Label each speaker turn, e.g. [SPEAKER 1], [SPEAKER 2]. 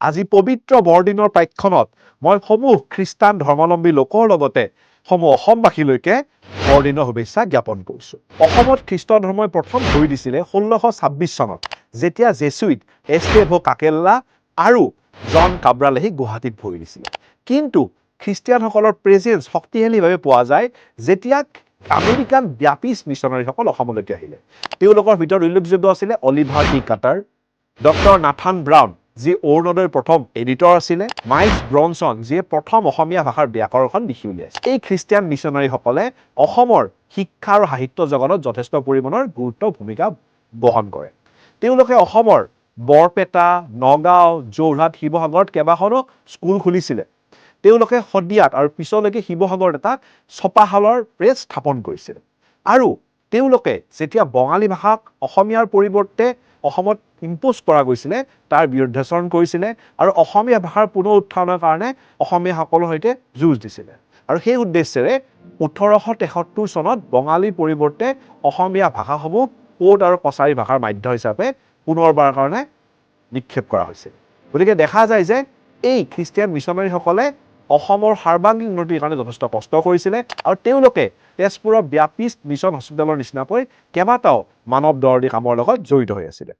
[SPEAKER 1] আজি পবিত্ৰ বৰদিনৰ প্ৰাক্ষণত মই সমূহ খ্ৰীষ্টান ধৰ্মাৱলম্বী লোকৰ লগতে সমূহ অসমবাসীলৈকে বৰদিনৰ শুভেচ্ছা জ্ঞাপন কৰিছোঁ। অসমত খ্ৰীষ্ট ধৰ্মই প্ৰথম ভৰি দিছিলে 1626 চনত, যেতিয়া জেছুইট এষ্টেভো কাকেল্লা আৰু জন কাব্ৰালেহি গুৱাহাটীত ভৰি দিছিলে। কিন্তু খ্ৰীষ্টিয়ানসকলৰ প্ৰেজেঞ্চ শক্তিশালীভাৱে পোৱা যায় যেতিয়া আমেৰিকান ব্যাপিষ্ট মিছনাৰীসকল অসমলৈকে আহিলে। তেওঁলোকৰ ভিতৰত উল্লেখযোগ্য আছিলে অলিভাৰ টি কাটাৰ, ডক্টৰ নাথান ব্ৰাউন, যি অৰুণোদয়ৰ প্ৰথম এডিটৰ আছিলে, মাইলছ ব্ৰনছন, যিয়ে প্ৰথম অসমীয়া ভাষাৰ ব্যাকৰণখন লিখি উলিয়াইছিল। এই খ্ৰীষ্টিয়ান মিছনাৰীসকলে অসমৰ শিক্ষা আৰু সাহিত্য জগতত যথেষ্ট পৰিমাণৰ গুৰুত্ব ভূমিকা বহন কৰে। তেওঁলোকে অসমৰ বৰপেটা, নগাঁও, যোৰহাট, শিৱসাগৰত কেইবাখনো স্কুল খুলিছিলে। তেওঁলোকে শদিয়াত আৰু পিছলৈকে শিৱসাগৰত এটা ছপাশালৰ প্ৰেছ স্থাপন কৰিছিল। আৰু তেওঁলোকে যেতিয়া বঙালী ভাষাক অসমীয়াৰ পৰিৱৰ্তে অসমত ইম্প'জ কৰা গৈছিলে তাৰ বিৰুদ্ধাচৰণ কৰিছিলে আৰু অসমীয়া ভাষাৰ পুনৰ উত্থানৰ কাৰণে অসমীয়াসকলৰ সৈতে যুঁজ দিছিলে। আৰু সেই উদ্দেশ্যেৰে 1873 চনত বঙালীৰ পৰিৱৰ্তে অসমীয়া ভাষাসমূহ কোৰ্ট আৰু কছাৰী ভাষাৰ মাধ্যম হিচাপে পুনৰবাৰৰ কাৰণে নিক্ষেপ কৰা হৈছিল। গতিকে দেখা যায় যে এই খ্ৰীষ্টিয়ান মিছনাৰীসকলে অসমৰ সাৰ্বাংগীন উন্নতিৰ কাৰণে যথেষ্ট কষ্ট কৰিছিলে আৰু তেওঁলোকে তেজপুৰৰ ব্যাপিষ্ট মিছন হস্পিটেলৰ নিচিনাকৈ কেইবাটাও মানৱ দৰদী কামৰ লগত জড়িত হৈ আছিলে।